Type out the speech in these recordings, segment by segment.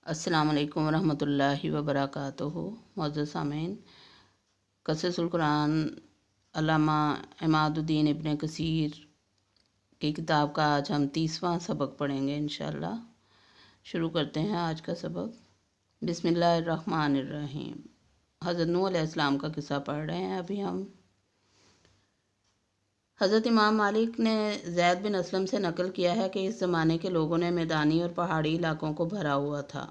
السلام علیکم ورحمۃ اللہ وبرکاتہ۔ معزز سامعین، قصص القرآن علامہ عماد الدین ابن کثیر کی کتاب کا آج ہم 30واں سبق پڑھیں گے انشاءاللہ۔ شروع کرتے ہیں آج کا سبق۔ بسم اللہ الرحمن الرحیم۔ حضرت نوح علیہ السلام کا قصہ پڑھ رہے ہیں ابھی ہم۔ حضرت امام مالک نے زید بن اسلم سے نقل کیا ہے کہ اس زمانے کے لوگوں نے میدانی اور پہاڑی علاقوں کو بھرا ہوا تھا،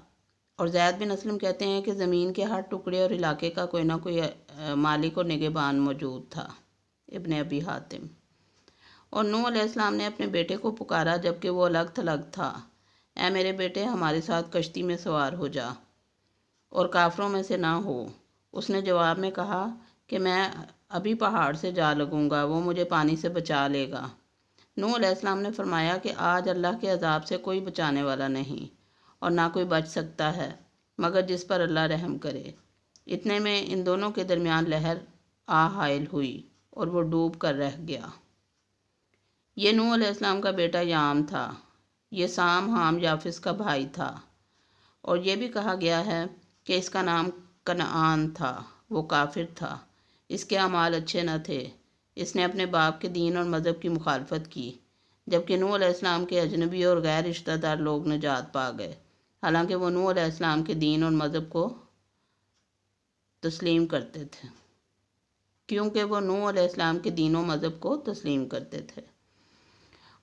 اور زید بن اسلم کہتے ہیں کہ زمین کے ہر ٹکڑے اور علاقے کا کوئی نہ کوئی مالک اور نگہبان موجود تھا۔ ابن ابی حاتم۔ اور نوح علیہ السلام نے اپنے بیٹے کو پکارا جبکہ وہ الگ تھلگ تھا، اے میرے بیٹے، ہمارے ساتھ کشتی میں سوار ہو جا اور کافروں میں سے نہ ہو۔ اس نے جواب میں کہا کہ میں ابھی پہاڑ سے جا لگوں گا، وہ مجھے پانی سے بچا لے گا۔ نوح علیہ السلام نے فرمایا کہ آج اللہ کے عذاب سے کوئی بچانے والا نہیں، اور نہ کوئی بچ سکتا ہے مگر جس پر اللہ رحم کرے۔ اتنے میں ان دونوں کے درمیان لہر حائل ہوئی اور وہ ڈوب کر رہ گیا۔ یہ نوح علیہ السلام کا بیٹا یام تھا۔ یہ سام حام یافس کا بھائی تھا، اور یہ بھی کہا گیا ہے کہ اس کا نام کنعان تھا۔ وہ کافر تھا، اس کے اعمال اچھے نہ تھے۔ اس نے اپنے باپ کے دین اور مذہب کی مخالفت کی، جبکہ نوح علیہ السلام کے اجنبی اور غیر رشتہ دار لوگ نجات پا گئے، حالانکہ وہ نوح علیہ السلام کے دین اور مذہب کو تسلیم کرتے تھے،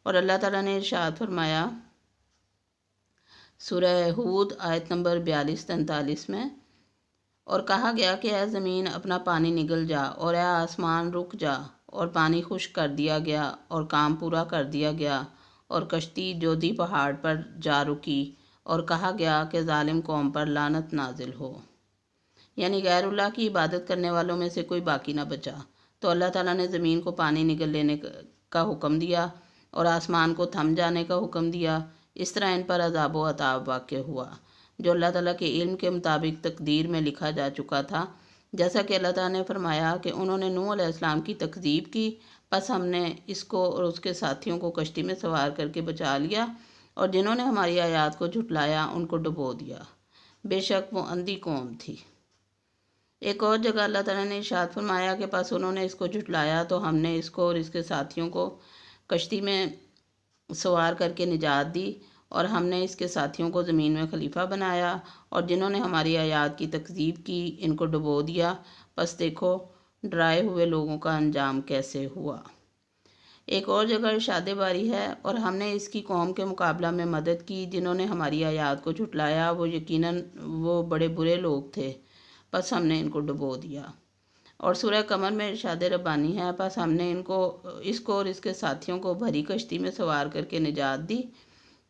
اور اللہ تعالیٰ نے ارشاد فرمایا سورہ ہود آیت نمبر 42-43 میں، اور کہا گیا کہ اے زمین اپنا پانی نگل جا، اور اے آسمان رک جا، اور پانی خشک کر دیا گیا اور کام پورا کر دیا گیا، اور کشتی جودھی پہاڑ پر جا رکی، اور کہا گیا کہ ظالم قوم پر لعنت نازل ہو۔ یعنی غیر اللہ کی عبادت کرنے والوں میں سے کوئی باقی نہ بچا، تو اللہ تعالیٰ نے زمین کو پانی نگل لینے کا حکم دیا اور آسمان کو تھم جانے کا حکم دیا۔ اس طرح ان پر عذاب و عطاب واقع ہوا، جو اللہ تعالیٰ کے علم کے مطابق تقدیر میں لکھا جا چکا تھا۔ جیسا کہ اللہ تعالیٰ نے فرمایا کہ انہوں نے نوح علیہ السلام کی تکذیب کی، پس ہم نے اس کو اور اس کے ساتھیوں کو کشتی میں سوار کر کے بچا لیا، اور جنہوں نے ہماری آیات کو جھٹلایا ان کو ڈبو دیا، بے شک وہ اندھی قوم تھی۔ ایک اور جگہ اللہ تعالیٰ نے ارشاد فرمایا کہ پس انہوں نے اس کو جھٹلایا تو ہم نے اس کو اور اس کے ساتھیوں کو کشتی میں سوار کر کے نجات دی، اور ہم نے اس کے ساتھیوں کو زمین میں خلیفہ بنایا، اور جنہوں نے ہماری آیات کی تکذیب کی ان کو ڈبو دیا۔ پس دیکھو ڈرائے ہوئے لوگوں کا انجام کیسے ہوا۔ ایک اور جگہ ارشاد باری ہے، اور ہم نے اس کی قوم کے مقابلہ میں مدد کی جنہوں نے ہماری آیات کو جھٹلایا، وہ یقیناً وہ بڑے برے لوگ تھے، پس ہم نے ان کو ڈبو دیا۔ اور سورہ قمر میں ارشاد ربانی ہے، پس ہم نے اس کو اور اس کے ساتھیوں کو بھری کشتی میں سوار کر کے نجات دی،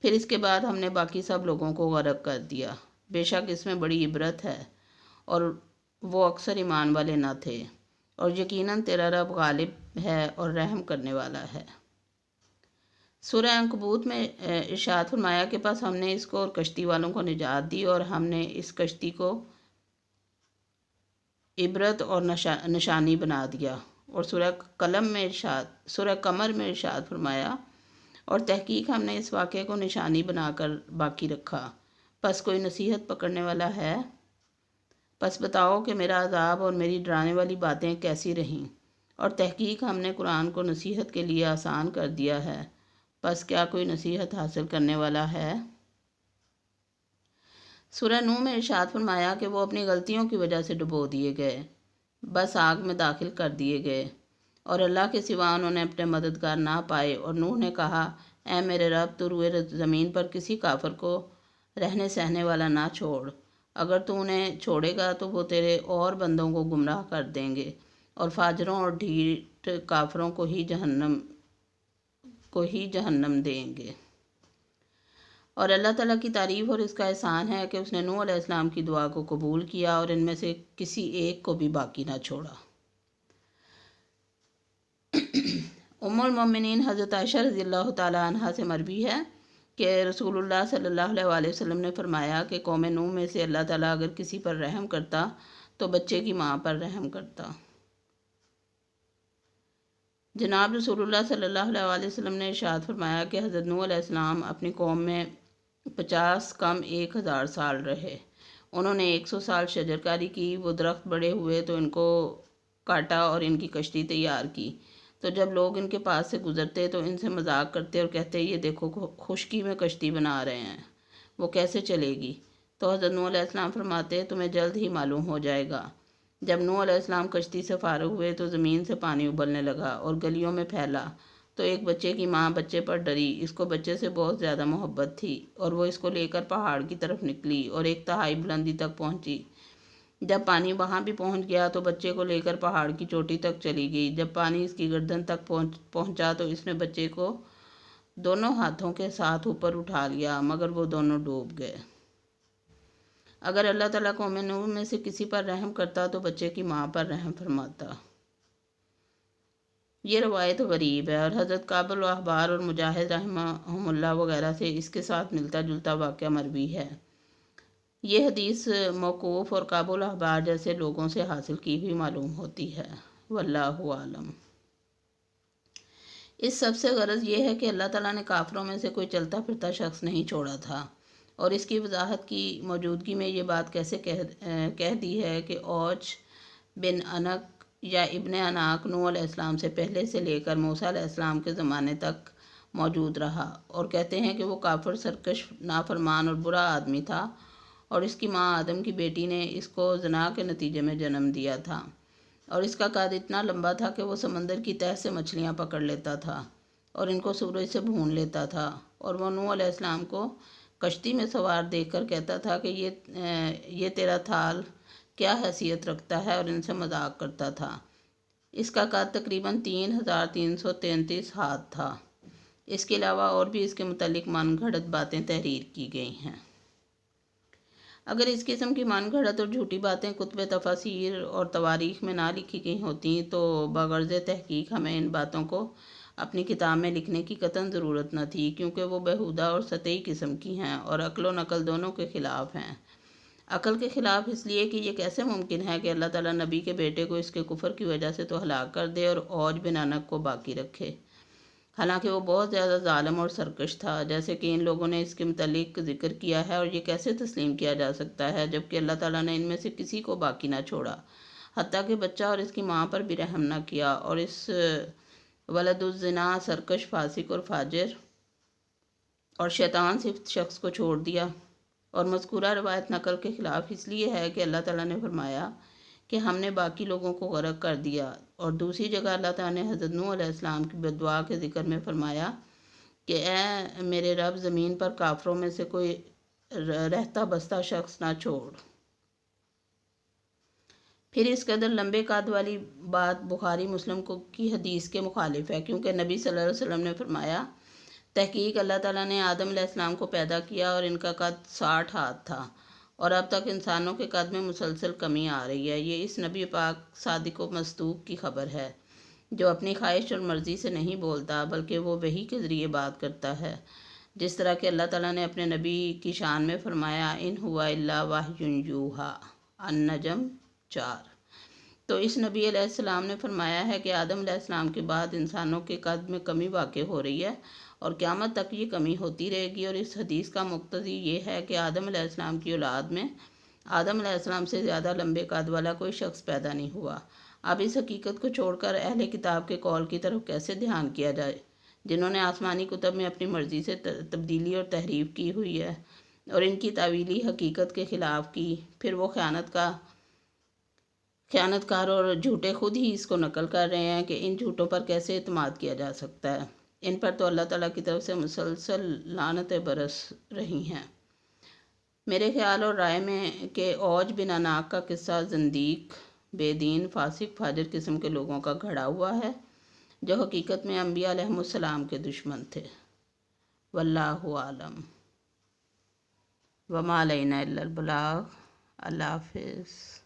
پھر اس کے بعد ہم نے باقی سب لوگوں کو غرق کر دیا۔ بے شک اس میں بڑی عبرت ہے، اور وہ اکثر ایمان والے نہ تھے، اور یقیناً تیرا رب غالب ہے اور رحم کرنے والا ہے۔ سورہ عنکبوت میں ارشاد فرمایا کہ پس ہم نے اس کو اور کشتی والوں کو نجات دی، اور ہم نے اس کشتی کو عبرت اور نشانی بنا دیا۔ اور سورہ قمر میں ارشاد فرمایا، اور تحقیق ہم نے اس واقعے کو نشانی بنا کر باقی رکھا، پس کوئی نصیحت پکڑنے والا ہے؟ پس بتاؤ کہ میرا عذاب اور میری ڈرانے والی باتیں کیسی رہیں، اور تحقیق ہم نے قرآن کو نصیحت کے لیے آسان کر دیا ہے، پس کیا کوئی نصیحت حاصل کرنے والا ہے؟ سورہ نوح میں ارشاد فرمایا کہ وہ اپنی غلطیوں کی وجہ سے ڈبو دیے گئے، بس آگ میں داخل کر دیے گئے، اور اللہ کے سوا انہوں نے اپنے مددگار نہ پائے۔ اور نوح نے کہا، اے میرے رب، تو روئے زمین پر کسی کافر کو رہنے سہنے والا نہ چھوڑ، اگر تو انہیں چھوڑے گا تو وہ تیرے اور بندوں کو گمراہ کر دیں گے، اور فاجروں اور ڈھیٹ کافروں کو ہی جہنم دیں گے۔ اور اللہ تعالیٰ کی تعریف اور اس کا احسان ہے کہ اس نے نوح علیہ السلام کی دعا کو قبول کیا اور ان میں سے کسی ایک کو بھی باقی نہ چھوڑا۔ ام المومنین حضرت عائشہ رضی اللہ تعالیٰ عنہا سے مروی ہے کہ رسول اللہ صلی اللہ علیہ وسلم نے فرمایا کہ قوم نوح میں سے اللہ تعالیٰ اگر کسی پر رحم کرتا تو بچے کی ماں پر رحم کرتا۔ جناب رسول اللہ صلی اللہ علیہ وسلم نے ارشاد فرمایا کہ حضرت نوح علیہ السلام اپنی قوم میں 50 कम 1000 साल रहे। उन्होंने 100 साल शजरकारी की। वो दरख्त बड़े हुए तो इनको काटा और इनकी कश्ती तैयार की। तो जब लोग इनके पास से गुजरते तो इनसे मजाक करते और कहते ये देखो खुशकी में कश्ती बना रहे हैं, वो कैसे चलेगी। तो हज़रत नूह अलैहिस्सलाम फरमाते तुम्हें जल्द ही मालूम हो जाएगा। जब नूह अलैहिस्सलाम कश्ती से फारिग हुए तो ज़मीन से पानी उबलने लगा और गलियों में फैला। तो एक बच्चे की माँ बच्चे पर डरी। इसको बच्चे से बहुत ज़्यादा मोहब्बत थी और वो इसको लेकर पहाड़ की तरफ निकली और एक तहाई बुलंदी तक पहुँची। जब पानी वहाँ भी पहुँच गया तो बच्चे को लेकर पहाड़ की चोटी तक चली गई। जब पानी इसकी गर्दन तक पहुँचा तो इसने बच्चे को दोनों हाथों के साथ ऊपर उठा लिया, मगर वो दोनों डूब गए। अगर अल्लाह ताला कौम नूह में से किसी पर रहम करता तो बच्चे की माँ पर रहम फरमाता। ये रवायत गरीब है और हज़रत काबुल अहबार और मुजाहिद रहमहुल्लाह वगैरह से इसके साथ मिलता जुलता वाक़या मरवी है। ये हदीस मौकूफ़ और काबुल अहबार जैसे लोगों से हासिल की हुई मालूम होती है। वल्लाहु आलम। इस सबसे गरज ये है कि अल्लाह ताला ने काफिरों में से कोई चलता फिरता शख्स नहीं छोड़ा था और इसकी वजाहत की मौजूदगी में ये बात कैसे कह दी है कि औज बिन अनक या इब्ने अनाक नूह अलैहिस्सलाम से पहले से लेकर मूसा अलैहिस्सलाम के ज़माने तक मौजूद रहा और कहते हैं कि वो काफिर, सरकश, नाफरमान और बुरा आदमी था और इसकी माँ आदम की बेटी ने इसको ज़ना के नतीजे में जन्म दिया था और इसका कद इतना लंबा था कि वो समंदर की तह से मछलियाँ पकड़ लेता था और इनको सूरज से भून लेता था। और वो नूह अलैहिस्सलाम को कश्ती में सवार देखकर कहता था कि ये तेरा थाल क्या हैसियत रखता है और इनसे मजाक करता था। इसका कद तकरीबन 3333 हाथ था। इसके अलावा और भी इसके मुतालिक मनगढ़ंत बातें तहरीर की गई हैं। अगर इस किस्म की मनगढ़ंत और झूठी बातें कुतुब तफासिर और तवारीख में ना लिखी गई होती तो बगर्ज़ तहकीक हमें इन बातों को अपनी किताब में लिखने की कतई ज़रूरत न थी, क्योंकि वो बेहुदा और सतही किस्म की हैं और अक्ल व नकल दोनों के ख़िलाफ़ हैं। अकल के ख़िलाफ़ इसलिए कि ये कैसे मुमकिन है कि अल्लाह ताला नबी के बेटे को इसके कुफर की वजह से तो हलाक कर दे और औज बिन अनक को बाकी रखे, हालांकि वो बहुत ज़्यादा ज़ालिम और सरकश था, जैसे कि इन लोगों ने इसके मुतालिक ज़िक्र किया है। और ये कैसे तस्लीम किया जा सकता है जबकि अल्लाह ताला ने इनमें से किसी को बाकी ना छोड़ा, हत्ता कि बच्चा और इसकी माँ पर भी रहम ना किया। और इस वलदुज़्ज़िना, सरकश, फासिक और फाजिर और शैतान सिफ्त शख्स को छोड़ दिया। और मज़कूरा रवायत नकल के ख़िलाफ़ इसलिए है कि अल्लाह ताला ने फरमाया कि हमने बाकी लोगों को गर्क कर दिया, और दूसरी जगह अल्लाह ताला ने हज़रत नूह अलैहिस्सलाम की बद्दुआ के ज़िक्र में फरमाया कि ए मेरे रब, ज़मीन पर काफिरों में से कोई रहता बसता शख्स ना छोड़। फिर इस कदर लंबे कद वाली बात बुखारी मुस्लिम को की हदीस के मुखालिफ है, क्योंकि नबी सल्लल्लाहु अलैहि वसल्लम ने फरमाया तहकीक अल्लाह ताला ने आदम अलैहिस्सलाम को पैदा किया और इनका कद 60 हाथ था और अब तक इंसानों के कद में मुसलसल कमी आ रही है। ये इस नबी पाक सादिक व मस्तूक की खबर है जो अपनी ख्वाहिश और मर्ज़ी से नहीं बोलता बल्कि वो वही के ज़रिए बात करता है, जिस तरह कि अल्लाह ताला ने अपने नबी की शान में फरमाया इन हुआ इल्ला वाह्युन यूहा, अन-नजम 4। तो इस नबी अलैहिस्सलाम ने फरमाया है कि आदम अलैहिस्सलाम के बाद इंसानों के कद में कमी वाक़ हो रही है और क़यामत तक ये कमी होती रहेगी। और इस हदीस का मुक्तज़ी ये है कि आदम अलैहिस्सलाम की औलाद में आदम अलैहिस्सलाम से ज़्यादा लंबे कद वाला कोई शख्स पैदा नहीं हुआ। अब इस हकीकत को छोड़कर अहले किताब के कौल की तरफ कैसे ध्यान किया जाए, जिन्होंने आसमानी कुतब में अपनी मर्ज़ी से तब्दीली और तहरीफ की हुई है और इनकी तावीली हकीकत के ख़िलाफ़ की। फिर वो ख़यानतकार और झूठे खुद ही इसको नकल कर रहे हैं कि इन झूठों पर कैसे इत्माद किया जा सकता है। इन पर तो अल्लाह ताला की तरफ से मुसलसल लानतें बरस रही हैं। मेरे ख्याल और राय में कि औज बिन अनाक का किस्सा ज़ंदीक, बेदीन, फासिक, फाजिर किस्म के लोगों का घड़ा हुआ है जो हकीकत में अंबिया अलैहिमुस्सलाम के दुश्मन थे। वल्लाहु आलम। वमा अलैना इल्लल बलाग। अल्लाह हाफ़िज़।